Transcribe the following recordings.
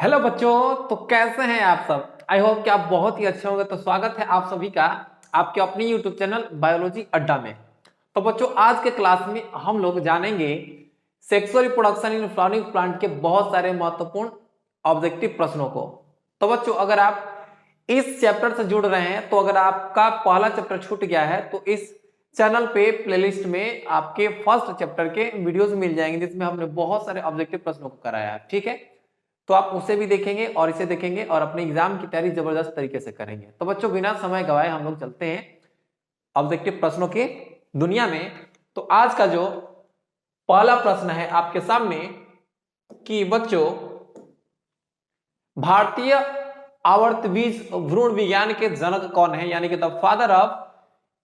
Hello बच्चों, तो कैसे हैं आप सब। आई होप कि आप बहुत ही अच्छे होंगे। तो स्वागत है आप सभी का आपके अपनी यूट्यूब चैनल बायोलॉजी अड्डा में। तो बच्चों, आज के क्लास में हम लोग जानेंगे sexual reproduction in flowering plant के बहुत सारे महत्वपूर्ण ऑब्जेक्टिव प्रश्नों को। तो बच्चों, अगर आप इस चैप्टर से जुड़ रहे हैं तो अगर आपका पहला चैप्टर छूट गया है तो इस चैनल पे प्लेलिस्ट में आपके फर्स्ट चैप्टर के वीडियोस मिल जाएंगे, जिसमें हमने बहुत सारे ऑब्जेक्टिव प्रश्नों को कराया है। ठीक है, तो आप उसे भी देखेंगे और इसे देखेंगे और अपने एग्जाम की तैयारी जबरदस्त तरीके से करेंगे। तो बच्चों, बिना समय गवाए हम लोग चलते हैं ऑब्जेक्टिव प्रश्नों की दुनिया में। तो आज का जो पहला प्रश्न है आपके सामने कि बच्चों, भारतीय आवर्त बीज भ्रूण विज्ञान के जनक कौन है, यानी कि the father of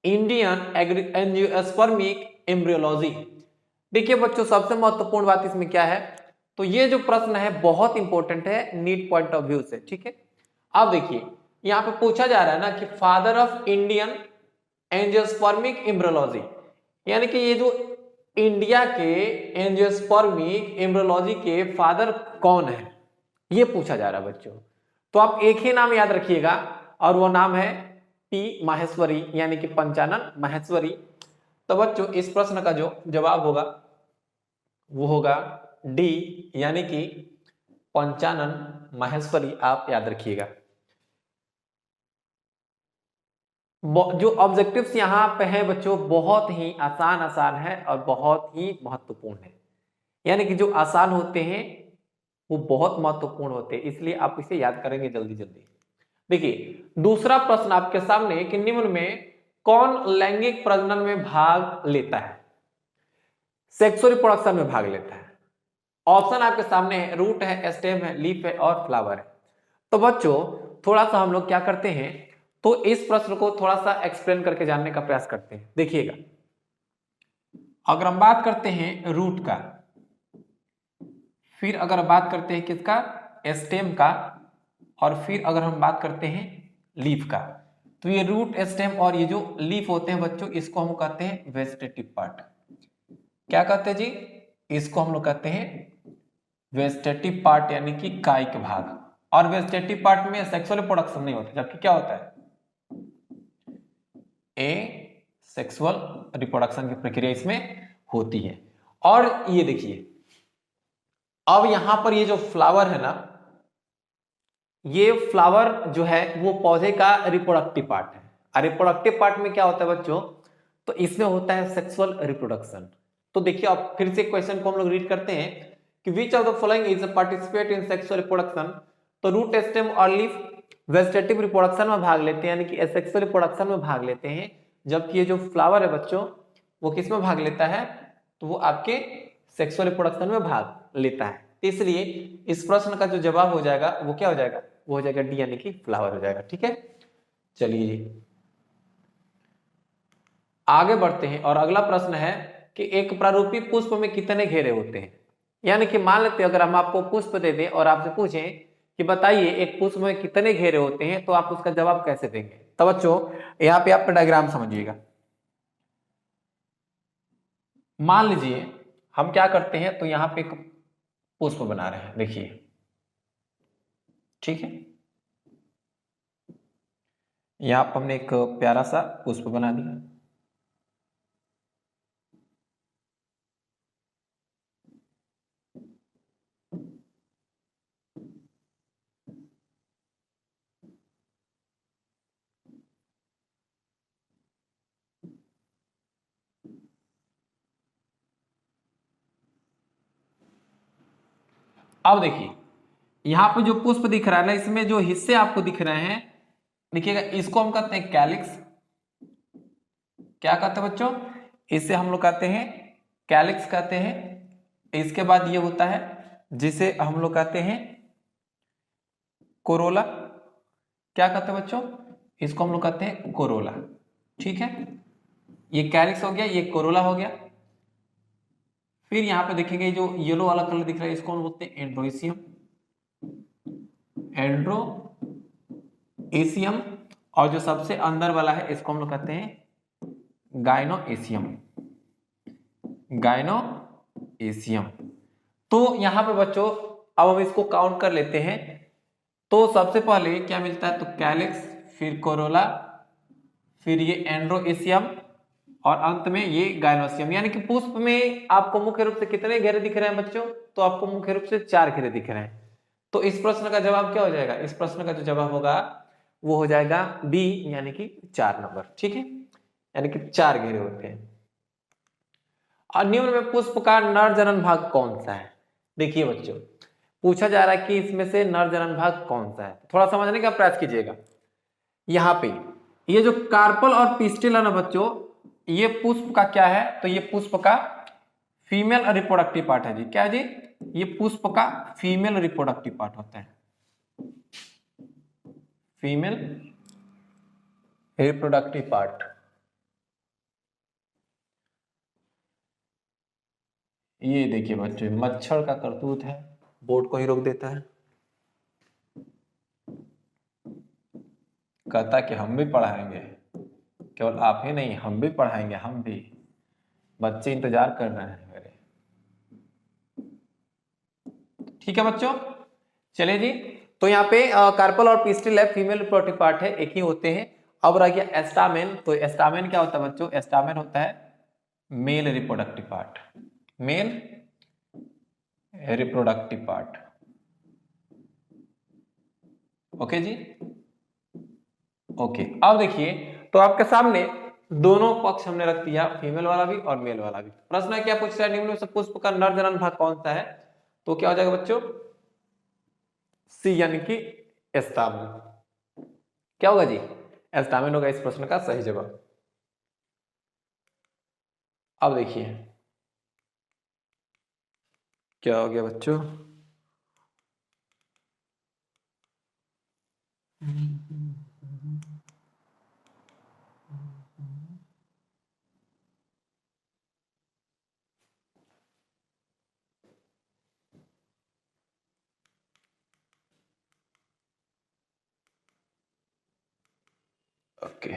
Indian angiospermic embryology. देखिए बच्चों, सबसे महत्वपूर्ण बात इसमें क्या है, तो ये जो प्रश्न है बहुत इंपॉर्टेंट है नीट पॉइंट ऑफ व्यू से। ठीक है, अब देखिए यहां पे पूछा जा रहा है ना कि father of Indian angiospermic embryology, यानी कि ये जो इंडिया के एंजियोस्पर्मिक एम्ब्रियोलॉजी के फादर कौन है, ये पूछा जा रहा है बच्चों। तो आप एक ही नाम याद रखिएगा और वो नाम है पी माहेश्वरी, यानी कि पंचानन माहेश्वरी। तो बच्चों, इस प्रश्न का जो जवाब होगा वो होगा डी, यानी कि पंचानन माहेश्वरी। आप याद रखिएगा। जो ऑब्जेक्टिव्स यहाँ पे है बच्चों, बहुत ही आसान आसान है और बहुत ही महत्वपूर्ण है। यानी कि जो आसान होते हैं वो बहुत महत्वपूर्ण होते हैं, इसलिए आप इसे याद करेंगे जल्दी जल्दी। देखिए दूसरा प्रश्न आपके सामने कि निम्न में कौन लैंगिक प्रजनन में भाग लेता है, सेक्सुअल रिप्रोडक्शन में भाग लेता है। ऑप्शन आपके सामने है, रूट है, स्टेम है, लीफ है और फ्लावर है। तो बच्चों, थोड़ा सा हम लोग क्या करते हैं, तो इस प्रश्न को थोड़ा सा एक्सप्लेन करके जानने का प्रयास करते हैं। देखिएगा, अगर हम बात करते हैं रूट का, फिर अगर बात करते हैं किसका, स्टेम का, और फिर अगर हम बात करते हैं लीफ का, तो ये रूट, स्टेम और ये जो लीफ होते हैं बच्चों, इसको हम कहते हैं वेजिटेटिव पार्ट। क्या कहते हैं जी, इसको हम लोग कहते हैं वेजिटेटिव पार्ट, यानी कि कायिक भाग। और वेजिटेटिव पार्ट में सेक्सुअल रिप्रोडक्शन नहीं होता, जबकि क्या होता है, ए सेक्सुअल रिप्रोडक्शन की प्रक्रिया इसमें होती है। और ये देखिए, अब यहां पर ये जो फ्लावर है ना, ये फ्लावर जो है वो पौधे का रिप्रोडक्टिव पार्ट है। और रिप्रोडक्टिव पार्ट में क्या होता है बच्चों, तो इसमें होता है सेक्सुअल रिप्रोडक्शन। तो देखिए, अब फिर से क्वेश्चन को हम लोग रीड करते हैं कि which of the following is a participate in sexual reproduction. तो रूट, स्टेम और लीफ वेजिटेटिव रिप्रोडक्शन में भाग लेते हैं, यानी कि सेक्सुअल रिप्रोडक्शन में भाग लेते हैं। जबकि ये जो फ्लावर है बच्चों, वो किस में भाग लेता है, तो वो आपके सेक्सुअल रिप्रोडक्शन में भाग लेता है। इसलिए इस प्रश्न का जो जवाब हो जाएगा वो क्या हो जाएगा, वो हो जाएगा डी, यानी कि फ्लावर हो जाएगा। ठीक है, चलिए जी आगे बढ़ते हैं। और अगला प्रश्न है कि एक प्रारूपी पुष्प में कितने घेरे होते हैं। यानी कि मान लेते हैं अगर हम आपको पुष्प दे दें और आपसे पूछें कि बताइए एक पुष्प में कितने घेरे होते हैं, तो आप उसका जवाब कैसे देंगे। तो बच्चों, यहाँ पे आप डायग्राम समझिएगा। मान लीजिए हम क्या करते हैं, तो यहाँ पे एक पुष्प बना रहे हैं, देखिए। ठीक है, यहाँ पर हमने एक प्यारा सा पुष्प बना दिया। अब देखिए, यहाँ पे जो पुष्प दिख रहा है ना, इसमें जो हिस्से आपको दिख रहे हैं, देखिएगा, इसको हम कहते हैं कैलिक्स। क्या कहते हैं बच्चों, इसे हम लोग कहते हैं कैलिक्स कहते हैं। इसके बाद ये होता है जिसे हम लोग कहते हैं कोरोला। क्या कहते हैं बच्चों, इसको हम लोग कहते हैं कोरोला। ठीक है, ये कैलिक्स हो गया, ये कोरोला हो गया। फिर यहाँ पे देखेंगे जो येलो वाला कलर दिख रहा है, इसको हम बोलते हैं एंड्रोइसियम। एंड्रोइसियम। और जो सबसे अंदर वाला है, इसको हम लोग कहते हैं गाइनोएसियम। गाइनोएसियम। तो यहाँ पे बच्चों अब हम इसको काउंट कर लेते हैं। तो सबसे पहले क्या मिलता है, तो कैलिक्स, फिर कोरोला, फिर ये एंड्रोएसियम और अंत में ये गायनोसियम। यानी कि पुष्प में आपको मुख्य रूप से कितने घेरे दिख रहे हैं बच्चों, तो आपको मुख्य रूप से 4 घेरे दिख रहे हैं। तो इस प्रश्न का जवाब क्या हो जाएगा, इस प्रश्न का जो जवाब होगा वो हो जाएगा बी, यानी कि 4 नंबर। ठीक है, यानी कि 4 घेरे होते हैं। और निम्न में पुष्प का नर जनन भाग कौन सा है। देखिए बच्चों, पूछा जा रहा है कि इसमें से नर जनन भाग कौन सा है। थोड़ा समझने का प्रयास कीजिएगा। यहाँ पे ये जो कार्पल और पिस्टिल है ना बच्चों, ये पुष्प का क्या है, तो ये पुष्प का फीमेल रिप्रोडक्टिव पार्ट है जी। क्या है जी, ये पुष्प का फीमेल रिप्रोडक्टिव पार्ट होता है, फीमेल रिप्रोडक्टिव पार्ट। ये देखिए बच्चों, मच्छर का करतूत है, बोर्ड को ही रोक देता है, कहता कि हम भी पढ़ाएंगे, केवल आप ही नहीं हम भी पढ़ाएंगे, हम भी, बच्चे इंतजार कर रहे हैं मेरे। ठीक है बच्चों, चलिए जी। तो यहाँ पे कार्पल और पिस्टिल है, फीमेल रिप्रोडक्टिव पार्ट है, एक ही होते हैं। अब रह गया एस्टामेन। तो एस्टामेन क्या होता है बच्चों, एस्टामेन होता है male reproductive part, male reproductive part. Okay जी, ओके। अब देखिए, तो आपके सामने दोनों पक्ष हमने रख दिया, फीमेल वाला भी और मेल वाला भी। प्रश्न है क्या पूछ रहा है, निम्न में से पुष्प का नर जनन भाग कौन सा है, तो क्या हो जाएगा बच्चों, सी, यानी कि एस्टामेन। क्या होगा जी, एस्टामेन होगा इस प्रश्न का सही जवाब। अब देखिए क्या हो गया बच्चों, ओके।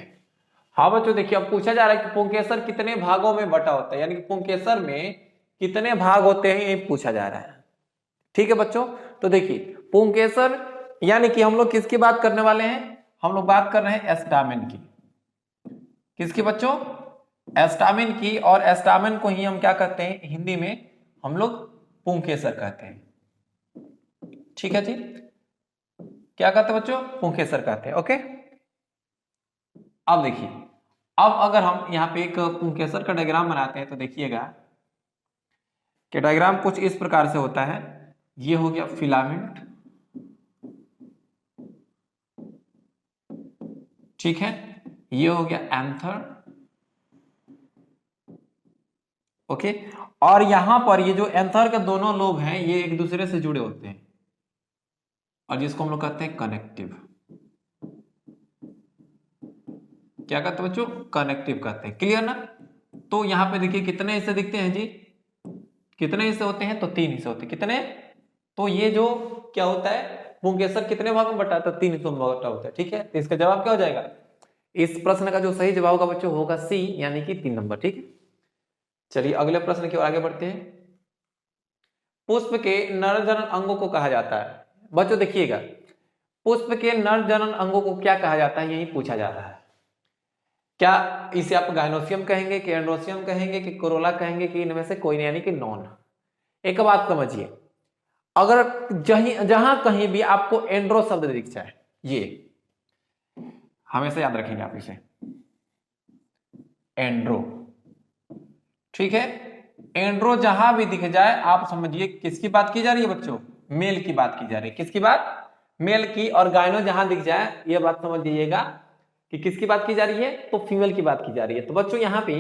हाँ बच्चों देखिए, अब पूछा जा रहा है कि पुंकेसर कितने भागों में बटा होता है, यानी कि पुंकेसर में कितने भाग होते हैं, ये पूछा जा रहा है। ठीक है बच्चों, तो देखिए पुंकेसर यानी कि हम लोग किसकी बात करने वाले हैं, हम लोग बात कर रहे हैं एस्टामिन की। किसकी बच्चों, एस्टामिन की। और एस्टामिन को ही हम क्या कहते हैं हिंदी में, हम लोग पुंकेसर कहते हैं। ठीक है जी, क्या कहते हैं बच्चों, पुंकेसर कहते हैं। ओके, अब देखिए, अब अगर हम यहाँ पे एक पुंकेसर का डायग्राम बनाते हैं तो देखिएगा कि डायग्राम कुछ इस प्रकार से होता है। ये हो गया फिलामेंट, ठीक है, ये हो गया एंथर, ओके। और यहां पर ये जो एंथर के दोनों लोब हैं ये एक दूसरे से जुड़े होते हैं, और जिसको हम लोग कहते हैं कनेक्टिव। क्या कहते हैं बच्चों, कनेक्टिव कहते हैं। क्लियर ना। तो यहां पे देखिए कितने हिस्से दिखते हैं जी, कितने हिस्से होते हैं, तो 3 हिस्से होते हैं। कितने, तो ये जो क्या होता है पुंकेसर कितने भाग में बटा, तो 3 हिस्सों में बटा होता है। ठीक है, तो इसका जवाब क्या हो जाएगा, इस प्रश्न का जो सही जवाब होगा बच्चों होगा सी, यानी कि 3 नंबर। ठीक है, चलिए अगले प्रश्न की ओर आगे बढ़ते हैं। पुष्प के नर जनन अंगों को कहा जाता है, बच्चों देखिएगा, पुष्प के नर जनन अंगों को क्या कहा जाता है, यही पूछा जा रहा है। क्या इसे आप गायनोसियम कहेंगे कि एंड्रोसियम कहेंगे कि कोरोला कहेंगे कि इनमें से कोई नहीं, यानी कि नॉन। एक बात समझिए, अगर जहां कहीं भी आपको एंड्रो शब्द दिख जाए, ये हमेशा याद रखेंगे आप इसे, एंड्रो, ठीक है, एंड्रो जहां भी दिख जाए आप समझिए किसकी बात की जा रही है बच्चों, मेल की बात की जा रही है। किसकी बात, मेल की। और गायनो जहां दिख जाए यह बात समझ लीजिएगा कि किसकी बात की जा रही है, तो फीमेल की बात की जा रही है। तो बच्चों यहाँ पे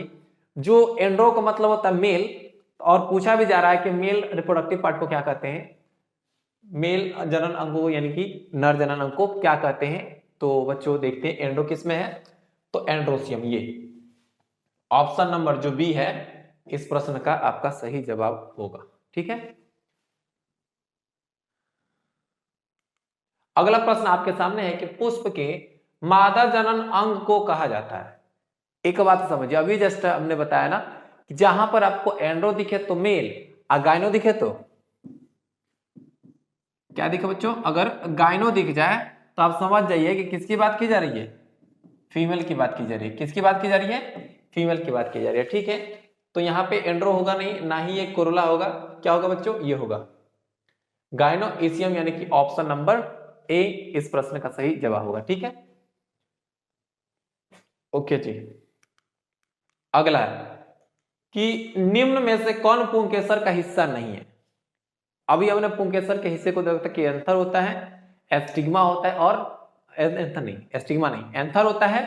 जो एंड्रो का मतलब होता है मेल, और पूछा भी जा रहा है कि मेल रिप्रोडक्टिव पार्ट को क्या कहते हैं, मेल जनन अंगों यानी कि नर जनन अंग को क्या कहते हैं। तो बच्चों देखते हैं एंड्रो किस में है, तो एंड्रोसियम, ये ऑप्शन नंबर जो बी है इस प्रश्न का आपका सही जवाब होगा। ठीक है, अगला प्रश्न आपके सामने है कि पुष्प के मादा जनन अंग को कहा जाता है। एक बात समझिए, अभी जस्ट हमने बताया ना कि जहां पर आपको एंड्रो दिखे तो मेल और गायनो दिखे तो क्या दिखे बच्चों, अगर गायनो दिख जाए तो आप समझ जाइए कि किसकी बात की जा रही है, फीमेल की बात की जा रही है। किसकी बात की जा रही है, फीमेल की बात की जा रही है। ठीक है, तो यहाँ पे एंड्रो होगा नहीं, ना ही ये कोरोला होगा, क्या होगा बच्चों, ये होगा गायनोइशियम, यानी कि ऑप्शन नंबर ए इस प्रश्न का सही जवाब होगा। ठीक है, ओके जी। अगला है कि निम्न में से कौन पुंकेसर का हिस्सा नहीं है। अभी हमने पुंकेसर के हिस्से को देखा कि एंथर होता है, एस्टिग्मा होता है, और एंथर नहीं, एस्टिग्मा नहीं, एंथर होता है,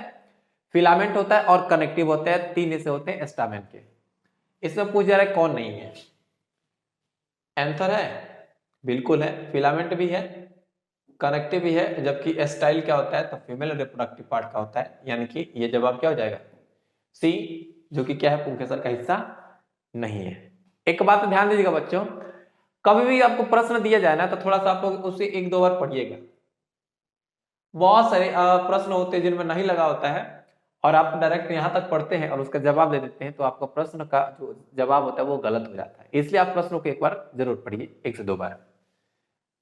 फिलामेंट होता है और कनेक्टिव होता है। तीन हिस्से होते हैं एस्टामेन के। इसमें पूछ जा रहा है कौन नहीं है। एंथर है, बिल्कुल है, फिलामेंट भी है, कनेक्टिव भी है, जबकि एस्टाइल क्या होता है, तो फीमेल रिप्रोडक्टिव पार्ट का होता है, यानी कि ये जवाब क्या हो जाएगा, सी, जो कि क्या है, पुंकेसर का हिस्सा नहीं है। एक बात ध्यान दीजिएगा बच्चों, कभी भी आपको प्रश्न दिया जाए ना, तो थोड़ा सा आप लोग उसे एक दो बार पढ़िएगा। बहुत सारे प्रश्न होते हैं जिनमें नहीं लगा होता है, और आप डायरेक्ट यहां तक पढ़ते हैं और उसका जवाब दे देते हैं, तो आपका प्रश्न का जो जवाब होता है वो गलत हो जाता है। इसलिए आप प्रश्नों को एक बार जरूर पढ़िए, एक से दो बार।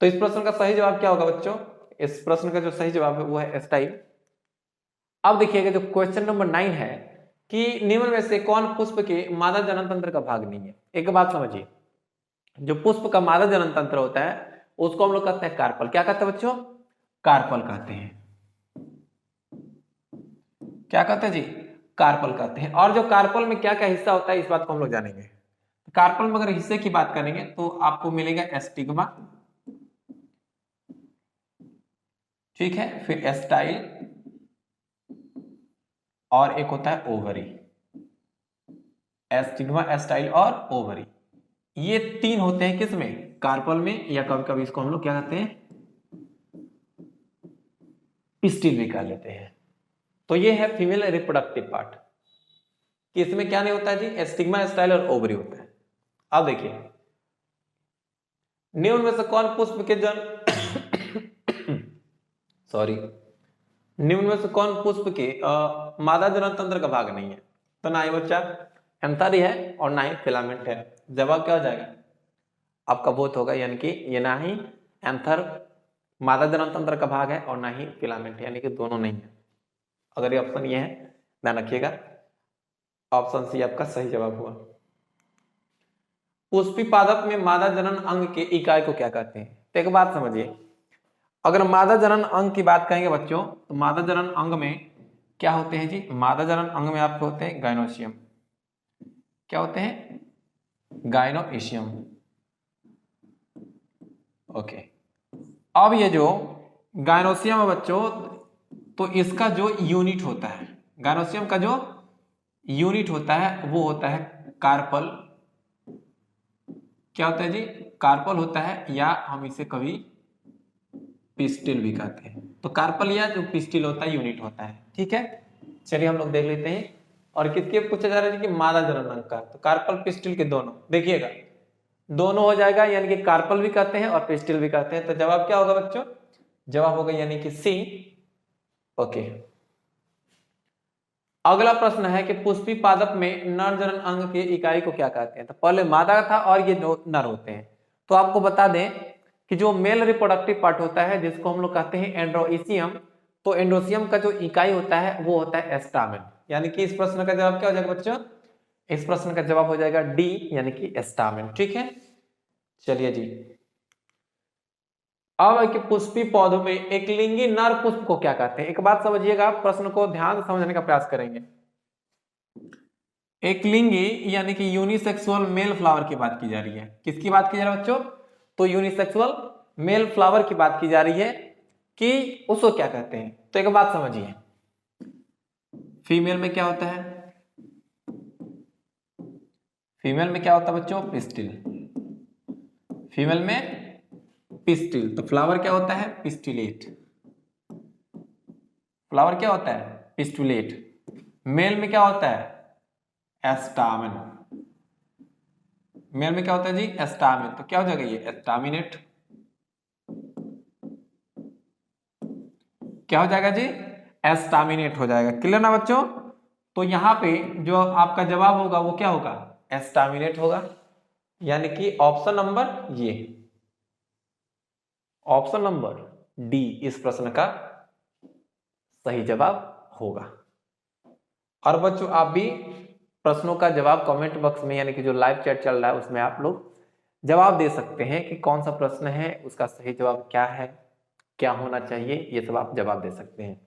तो इस प्रश्न का सही जवाब क्या होगा बच्चों, इस प्रश्न का जो सही जवाब है वो है एस्टाइल। अब देखिएगा जो क्वेश्चन नंबर 9 है कि निम्न में से कौन पुष्प के मादा जनन तंत्र का भाग नहीं है। एक बात समझिए, जो पुष्प का मादा जनन तंत्र होता है उसको हम लोग कहते हैं कार्पल। क्या कहते हैं बच्चों, कार्पल कहते हैं। क्या कहते हैं जी, कार्पल कहते हैं। और जो कार्पल में क्या क्या हिस्सा होता है इस बात को हम लोग जानेंगे। कार्पल में अगर हिस्से की बात करेंगे तो आपको मिलेगा एस्टिग्मा, ठीक है, फिर एस्टाइल, और एक होता है ओवरी। एस्टिग्मा, एस्टाइल और ओवरी, ये तीन होते हैं किसमें, कार्पल में, या कभी कभी इसको हम लोग क्या कहते हैं, पिस्टिल भी कह लेते हैं। तो ये है फीमेल रिप्रोडक्टिव पार्ट, कि इसमें क्या नहीं होता है जी, एस्टिग्मा, एस्टाइल और ओवरी होता है। अब देखिए, निम्न में से कौन पुष्प के जन सॉरी, निम्न में से कौन पुष्प के मादा जनन तंत्र का भाग नहीं है। तो ना ही बच्चा एंथर है और ना ही फिलामेंट है। जवाब क्या हो जाएगा, आपका बोथ होगा, यानी कि ये ना ही एंथर मादा जनन तंत्र का भाग है और ना ही फिलामेंट है, यानी कि दोनों नहीं है। अगर ये ऑप्शन ये है, ध्यान रखिएगा, ऑप्शन सी आपका सही जवाब हुआ। पुष्पी पादप में मादा जनन अंग के इकाई को क्या कहते हैं। तो एक बात समझिए, अगर मादा जनन अंग की बात करेंगे बच्चों, तो मादा जनन अंग में क्या होते हैं जी, मादा जनन अंग में आपके होते हैं गायनोशियम। क्या होते हैं, गायनोइशियम। ओके, अब ये जो गायनोशियम है बच्चों, तो इसका जो यूनिट होता है, गायनोशियम का जो यूनिट होता है वो होता है कार्पल। क्या होता है जी, कार्पल होता है, या हम इसे कभी पिस्टिल भी कहते हैं। तो कार्पल या जो पिस्टिल होता है यूनिट होता है। ठीक है, चलिए हम लोग देख लेते हैं। और किसके पूछा जा रहा है कि मादा जनन अंग का, तो कार्पल पिस्टिल के दोनों, देखिएगा दोनों हो जाएगा, यानी कि कार्पल भी कहते हैं और पिस्टिल भी कहते हैं। तो जवाब क्या होगा बच्चों, जवाब होगा यानी कि सी। ओके, अगला प्रश्न है कि पुष्पी पादप में नर जनन अंग की इकाई को क्या कहते हैं। तो पहले मादा था और ये नर होते हैं। तो आपको बता दें कि जो मेल रिप्रोडक्टिव पार्ट होता है जिसको हम लोग कहते हैं एंड्रोइशियम, तो एंड्रोसियम का जो इकाई होता है वो होता है एस्टामेन। यानी कि इस प्रश्न का जवाब क्या हो जाएगा बच्चों, इस प्रश्न का जवाब हो जाएगा डी, यानी कि एस्टामेन। ठीक है, चलिए जी। अब कि पुष्पी पौधों में एक लिंगी नर पुष्प को क्या कहते हैं। एक बात समझिएगा, प्रश्न को ध्यान से समझने का प्रयास करेंगे। एक लिंगी यानी कि यूनिसेक्सुअल मेल फ्लावर की बात की जा रही है। किसकी बात की जा रही है बच्चों, तो यूनिसेक्सुअल मेल फ्लावर की बात की जा रही है कि उसको क्या कहते हैं। तो एक बात समझिए, फीमेल में क्या होता है, फीमेल में क्या होता है बच्चों, पिस्टिल। फीमेल में पिस्टिल, तो फ्लावर क्या होता है, पिस्टिलेट। फ्लावर क्या होता है, पिस्टुलेट। मेल में क्या होता है, एस्टामिन। मेल में क्या होता है जी, एस्टामिन। तो क्या हो जाएगा ये, एस्टामिनेट। क्या हो जाएगा जी, एस्टामिनेट हो जाएगा। क्लियर ना बच्चों। तो यहां पे जो आपका जवाब होगा वो क्या होगा, एस्टामिनेट होगा, यानी कि ऑप्शन नंबर ये। ऑप्शन नंबर डी इस प्रश्न का सही जवाब होगा। और बच्चों आप भी प्रश्नों का जवाब कमेंट बॉक्स में यानी कि जो लाइव चैट चल रहा है उसमें आप लोग जवाब दे सकते हैं कि कौन सा प्रश्न है, उसका सही जवाब क्या है, क्या होना चाहिए, ये सब आप जवाब दे सकते हैं।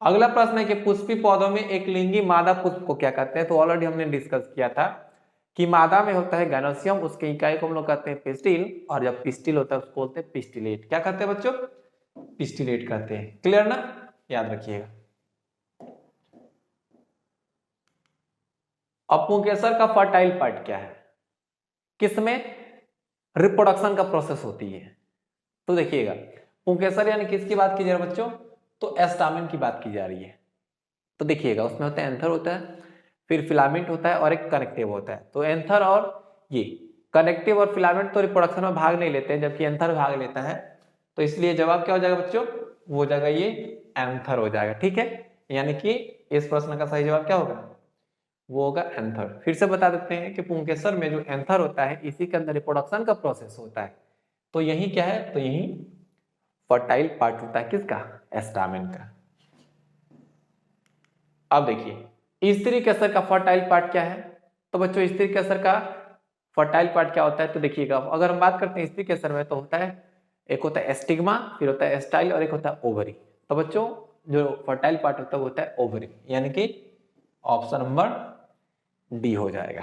अगला प्रश्न है कि पुष्पी पौधों में एक लिंगी मादा पुष्प को क्या कहते हैं। तो ऑलरेडी हमने डिस्कस किया था कि मादा में होता है गैनोसियम, उसके इकाई को हम लोग कहते हैं पिस्टिल, और जब पिस्टिल होता है उसको बोलते हैं पिस्टिलेट। क्या कहते हैं बच्चों? पिस्टिलेट कहते हैं। क्लियर ना? याद रखिएगा। अब पुंकेसर का फर्टाइल पार्ट क्या है, किसमें रिप्रोडक्शन का प्रोसेस होती है? तो देखिएगा, पुंकेसर यानी किसकी बात की जा रही है बच्चों? तो एस्टामिन की बात की जा रही है। तो देखिएगा उसमें होता है एंथर होता है, फिर फिलामेंट होता है और एक कनेक्टिव होता है। तो एंथर और ये कनेक्टिव और फिलामेंट तो रिप्रोडक्शन में भाग नहीं लेते हैं, जबकि एंथर भाग लेता है। तो इसलिए जवाब क्या हो जाएगा बच्चों? वो हो जाएगा ये एंथर हो जाएगा। ठीक है, यानी कि इस प्रश्न का सही जवाब क्या होगा? वो होगा एंथर। फिर से बता देते हैं कि पुंकेसर में जो एंथर होता है इसी के अंदर रिप्रोडक्शन का प्रोसेस होता है। तो यही क्या है? तो यही फर्टाइल पार्ट होता है किसका? एस्टामिन का। अब देखिए स्त्री केसर का फर्टाइल पार्ट क्या है। तो बच्चों स्त्री केसर का फर्टाइल पार्ट क्या होता है? तो देखिएगा अगर हम बात करते हैं स्त्री केसर में, तो होता है एक होता है एस्टिग्मा, फिर होता है एस्टाइल और एक होता है ओवरी। तो बच्चों जो फर्टाइल पार्ट होता है वो होता है ओवरी, यानी कि ऑप्शन नंबर डी हो जाएगा।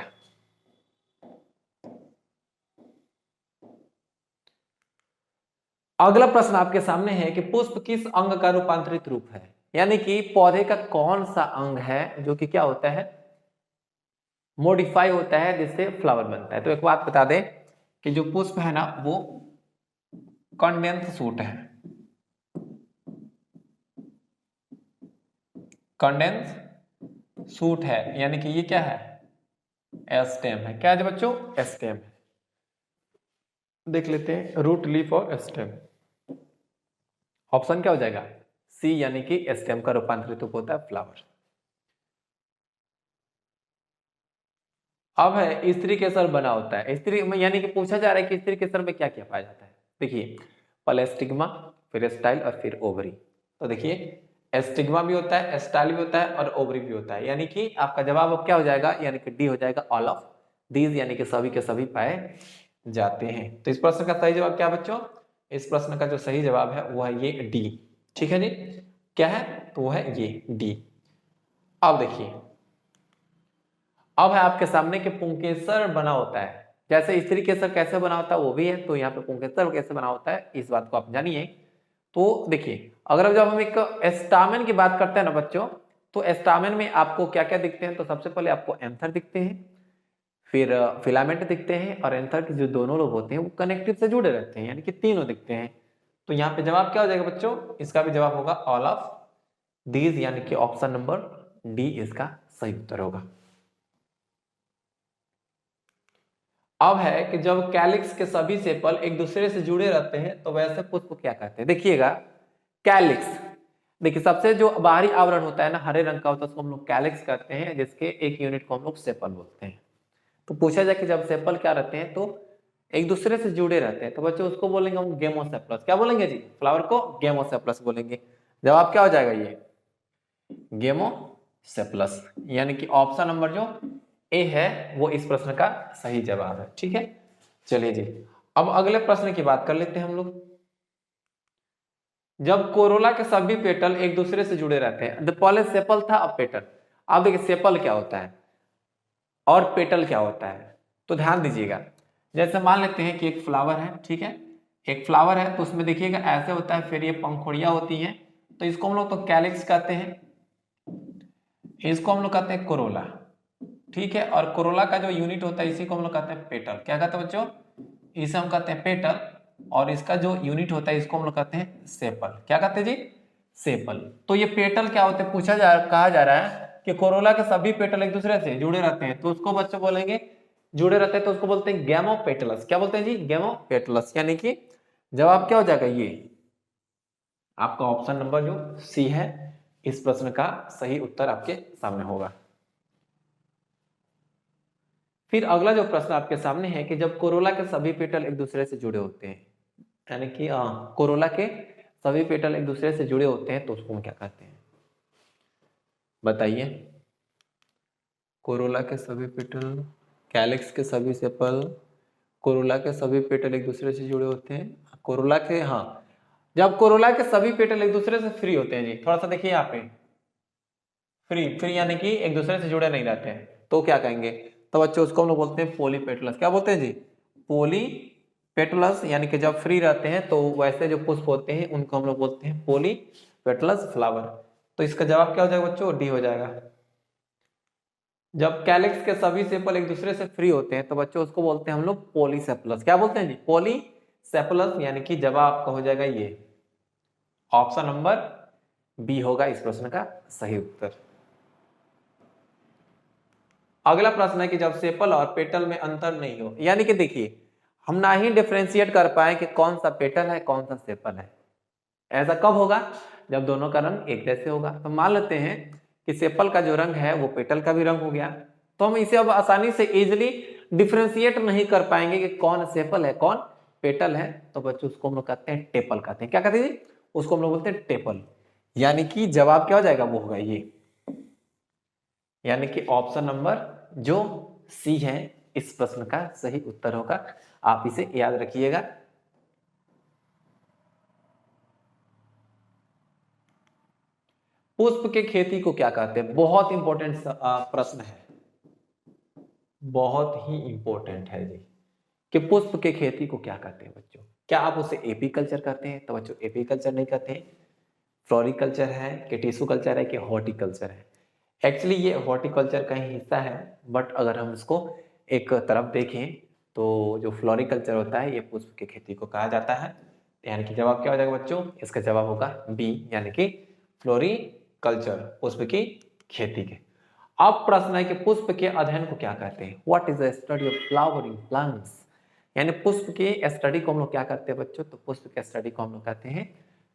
अगला प्रश्न आपके सामने है कि पुष्प किस अंग का रूपांतरित रूप है, यानी कि पौधे का कौन सा अंग है जो कि क्या होता है? मॉडिफाई होता है, जिससे फ्लावर बनता है। तो एक बात बता दें कि जो पुष्प है ना वो कंडेंस सूट है। कंडेंस सूट है, यानी कि ये क्या है? एस्टेम है। क्या है बच्चों? एस्टेम है। देख लेते हैं रूट, लीफ और एस्टेम। ऑप्शन क्या हो जाएगा? सी, यानी कि एस्टेम का रूपांतरित रूप होता है फ्लावर। अब है स्त्री केसर बना होता है। स्त्री में यानी कि पूछा जा रहा है कि स्त्री केसर में क्या क्या पाया जाता है। देखिए पहले स्टिग्मा, फिर स्टाइल और फिर ओवरी। तो देखिए स्टिग्मा भी होता है, स्टाइल भी होता है और ओवरी भी होता है, यानी कि आपका जवाब अब क्या हो जाएगा? यानी कि डी हो जाएगा, ऑल ऑफ दीज, यानी कि सभी के सभी पाए जाते हैं। तो इस प्रश्न का सही जवाब क्या बच्चों? इस प्रश्न का जो सही जवाब है वो है ये डी। ठीक है जी, क्या है? तो वो है ये डी। अब देखिए अब है आपके सामने कि पुंकेसर बना होता है, जैसे स्त्री केसर कैसे बना होता है वो भी है, तो यहाँ पे पुंकेसर कैसे बना होता है इस बात को आप जानिए। तो देखिए अगर जब हम एक एस्टामेन की बात करते हैं ना बच्चों, तो एस्टामेन में आपको क्या क्या दिखते हैं? तो सबसे पहले आपको एंथर दिखते हैं, फिर फिलामेंट दिखते हैं, और एंथर के जो दोनों लोग होते हैं वो कनेक्टिव से जुड़े रहते हैं, यानी कि तीनों दिखते हैं। तो यहाँ पे जवाब क्या हो जाएगा बच्चों? इसका भी जवाब होगा ऑल ऑफ दीज, यानी कि ऑप्शन नंबर डी इसका सही उत्तर होगा। अब है कि जब कैलिक्स के सभी सेपल एक दूसरे से जुड़े रहते हैं तो वैसे पुष्प को क्या कहते हैं? देखिएगा कैलिक्स, देखिए सबसे जो बाहरी आवरण होता है ना हरे रंग का होता है उसको हम लोग कैलिक्स कहते हैं, जिसके एक यूनिट को हम लोग सेपल बोलते हैं। तो पूछा जाए कि जब सेपल क्या रहते हैं तो एक दूसरे से जुड़े रहते हैं, तो बच्चों उसको बोलेंगे हम गेमोसेप्लस। क्या बोलेंगे जी? फ्लावर को गेमोसेप्लस बोलेंगे। जवाब क्या हो जाएगा? ये गेमोसेप्लस, यानी कि ऑप्शन नंबर जो ए है वो इस प्रश्न का सही जवाब है। ठीक है, चलिए जी अब अगले प्रश्न की बात कर लेते हैं हम लोग। जब कोरोला के सभी पेटल एक दूसरे से जुड़े रहते हैं, पहले सेपल था अब पेटल। अब देखिए सेपल क्या होता है और पेटल क्या होता है, तो ध्यान दीजिएगा। जैसे मान लेते हैं कि एक फ्लावर है, ठीक है, एक फ्लावर है तो उसमें देखिएगा ऐसे होता है, फिर ये पंखुड़ियां होती हैं, तो इसको हम लोग तो कैलिक्स कहते हैं, इसको हम लोग कहते हैं कोरोला। ठीक है, और कोरोला का जो यूनिट होता है इसी को हम लोग कहते हैं पेटल। क्या कहते हैं बच्चों? इसे हम कहते हैं पेटल, और इसका जो यूनिट होता है इसको हम लोग कहते हैं सेपल। क्या कहते हैं जी? सेपल। तो ये पेटल क्या होते हैं कहा जा रहा है कि कोरोला के सभी पेटल एक दूसरे से जुड़े रहते हैं, तो उसको बच्चों बोलेंगे जुड़े रहते हैं तो उसको बोलते हैं गैमोपेटलस। क्या बोलते हैं जी? गैमोपेटलस, यानी कि जवाब क्या हो जाएगा? ये आपका ऑप्शन नंबर जो सी है इस प्रश्न का सही उत्तर आपके सामने होगा। फिर अगला जो प्रश्न आपके सामने है कि जब कोरोला के सभी पेटल एक दूसरे से जुड़े होते हैं यानी कि कोरोला के सभी पेटल एक दूसरे से जुड़े होते हैं तो उसको हम क्या कहते हैं, बताइए। कोरोला के सभी पेटल, कैलिक्स के सभी सेपल, कोरोला के सभी पेटल एक दूसरे से जुड़े होते हैं। कोरोला के, हाँ, जब कोरोला के सभी पेटल एक दूसरे से फ्री होते हैं जी, थोड़ा सा देखिए यहाँ पे, फ्री फ्री यानी कि एक दूसरे से जुड़े नहीं रहते हैं, तो क्या कहेंगे, तो बच्चों उसको हम लोग बोलते हैं पॉलीपेटलस। क्या बोलते हैं जी, पॉलीपेटलस। यानी कि जब फ्री रहते हैं तो वैसे जो पुष्प होते हैं उनको हम लोग बोलते हैं पॉलीपेटलस फ्लावर। तो इसका जवाब क्या हो जाएगा बच्चों, डी हो जाएगा। जब कैलिक्स के सभी सेपल एक दूसरे से फ्री होते हैं तो बच्चों उसको बोलते हैं हम लोग पॉलीसेपलस। क्या बोलते हैं जी, पॉलीसेपलस। यानी कि जवाब आपका हो जाएगा ये, ऑप्शन नंबर बी होगा इस प्रश्न का सही उत्तर। अगला प्रश्न है कि जब सेपल और पेटल में अंतर नहीं हो, यानी कि देखिए हम ना ही डिफरेंशिएट कर पाए कि कौन सा पेटल है कौन सा सेपल है। ऐसा कब होगा, जब दोनों का रंग एक जैसे होगा। तो मान लेते हैं कि सेपल का जो रंग है वो पेटल का भी रंग हो गया, तो हम इसे अब आसानी से इजिली डिफरेंशिएट नहीं कर पाएंगे कि कौन सेपल है कौन पेटल है। तो बच्चों उसको हम लोग कहते हैं टेपल कहते हैं। क्या कहते हैं जी, उसको हम लोग बोलते हैं टेपल। यानी कि जवाब क्या हो जाएगा, वो होगा ये, यानी कि ऑप्शन नंबर जो सी है इस प्रश्न का सही उत्तर होगा। आप इसे याद रखिएगा। पुष्प के खेती को क्या कहते हैं, बहुत इंपॉर्टेंट प्रश्न है, बहुत ही इंपॉर्टेंट है जी, कि पुष्प के खेती को क्या कहते हैं बच्चों। क्या आप उसे एपीकल्चर कहते हैं, तो बच्चों एपीकल्चर नहीं कहते हैं। फ्लोरिकल्चर है कि टिश्यू कल्चर है कि हॉर्टिकल्चर है। एक्चुअली ये हॉर्टिकल्चर का ही हिस्सा है, बट अगर हम इसको एक तरफ देखें तो जो फ्लोरिकल्चर होता है ये पुष्प की खेती को कहा जाता है। यानी कि जवाब क्या हो जाएगा बच्चों, इसका जवाब होगा बी, यानी कि फ्लोरिकल्चर, पुष्प की खेती के। अब प्रश्न है कि पुष्प के अध्ययन को क्या कहते हैं, what is the study of flowering plants. यानी पुष्प के स्टडी को हम लोग क्या करते हैं बच्चों, तो पुष्प के स्टडी को हम लोग कहते हैं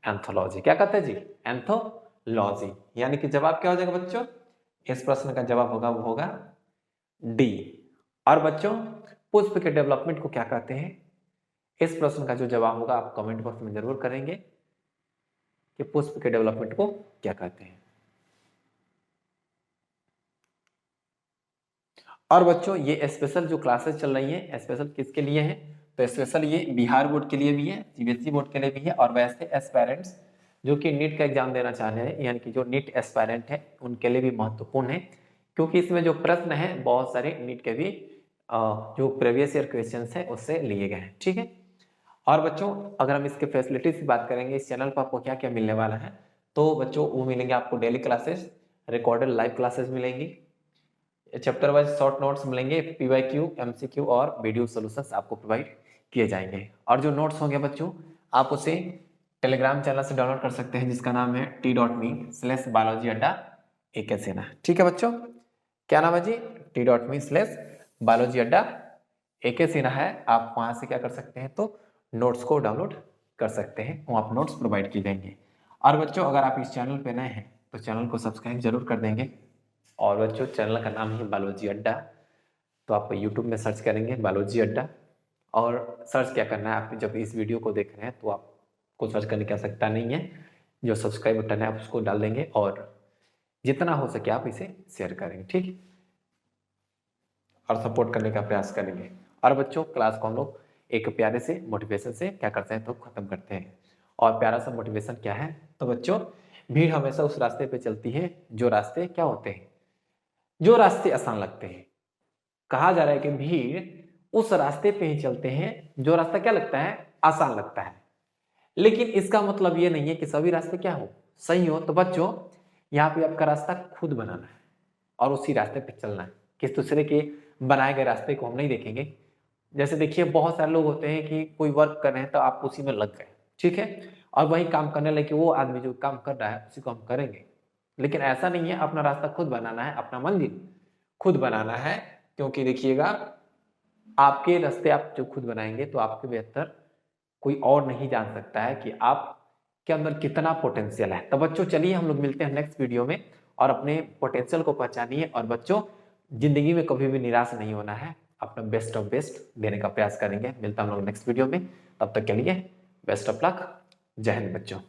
एंथोलॉजी। क्या कहते हैं जी, एंथोलॉजी। यानी कि जवाब क्या हो जाएगा बच्चों, इस प्रश्न का जवाब होगा वो होगा डी। और बच्चों पुष्प के डेवलपमेंट को क्या कहते हैं, इस प्रश्न का जो जवाब होगा आप कमेंट बॉक्स में जरूर करेंगे कि पुष्प के डेवलपमेंट को क्या कहते हैं। और बच्चों ये स्पेशल जो क्लासेस चल रही हैं स्पेशल किसके लिए हैं, तो स्पेशल ये बिहार बोर्ड के लिए भी है, सीबीएसई बोर्ड के लिए भी है, और वैसे एस्पायरेंट्स जो कि नीट का एग्जाम देना चाह रहे हैं, यानी कि जो नीट एस्पायरेंट है उनके लिए भी महत्वपूर्ण है, क्योंकि इसमें जो प्रश्न है बहुत सारे नीट के भी जो प्रीवियस ईयर क्वेश्चन है उससे लिए गए हैं। ठीक है। और बच्चों अगर हम इसके फैसिलिटीज की बात करेंगे, इस चैनल पर आपको क्या क्या मिलने वाला है, तो बच्चों वो मिलेंगे आपको daily classes, recorded live classes मिलेंगी, चैप्टर वाइज शॉर्ट नोट्स मिलेंगे, पीवाईक्यू, एमसीक्यू और वीडियो सॉल्यूशंस आपको प्रोवाइड किए जाएंगे। और जो नोट्स होंगे बच्चों आप उसे टेलीग्राम चैनल से डाउनलोड कर सकते हैं जिसका नाम है t.me/biology अड्डा AK सिन्हा। ठीक है बच्चों, क्या नाम है जी, t.me/biology अड्डा AK सिन्हा है। आप वहां से क्या कर सकते हैं, तो नोट्स को डाउनलोड कर सकते हैं, वहाँ आप नोट्स प्रोवाइड किए जाएंगे। और बच्चों अगर आप इस चैनल पर नए हैं तो चैनल को सब्सक्राइब जरूर कर देंगे। और बच्चों चैनल का नाम है बायोलॉजी अड्डा, तो आप यूट्यूब में सर्च करेंगे बायोलॉजी अड्डा, और सर्च क्या करना है, आप जब इस वीडियो को देख रहे हैं तो आपको सर्च करने की आवश्यकता नहीं है, जो सब्सक्राइब बटन है आप उसको डाल देंगे और जितना हो सके आप इसे शेयर करेंगे। ठीक है, और सपोर्ट करने का प्रयास करेंगे। और बच्चों क्लास को हम लोग एक प्यारे से मोटिवेशन से क्या करते हैं, तो खत्म करते हैं। और प्यारा सा मोटिवेशन क्या है, तो बच्चों भीड़ हमेशा उस रास्ते पे चलती है जो रास्ते क्या होते हैं, जो रास्ते आसान लगते हैं। कहा जा रहा है कि भीड़ उस रास्ते पे ही चलते हैं जो रास्ता क्या लगता है, आसान लगता है। लेकिन इसका मतलब ये नहीं है कि सभी रास्ते क्या हो, सही हो। तो बच्चों यहाँ पे आपका रास्ता खुद बनाना है और उसी रास्ते पे चलना है, किस दूसरे के बनाए गए रास्ते को हम नहीं देखेंगे। जैसे देखिए बहुत सारे लोग होते हैं कि कोई वर्क कर रहे हैं तो आप उसी में लग गए, ठीक है, और वही काम करने लगे, वो आदमी जो काम कर रहा है उसी को हम करेंगे। लेकिन ऐसा नहीं है, अपना रास्ता खुद बनाना है, अपना मंजिल खुद बनाना है। क्योंकि देखिएगा आपके रास्ते आप जो खुद बनाएंगे तो आपके बेहतर कोई और नहीं जान सकता है कि आप के अंदर कितना पोटेंशियल है। तो बच्चों चलिए हम लोग मिलते हैं नेक्स्ट वीडियो में, और अपने पोटेंशियल को पहचानिए। और बच्चों जिंदगी में कभी भी निराश नहीं होना है, अपना बेस्ट ऑफ बेस्ट देने का प्रयास करेंगे। मिलता हम लोग नेक्स्ट वीडियो में, तब तक के लिए बेस्ट ऑफ लक। जय हिंद बच्चों।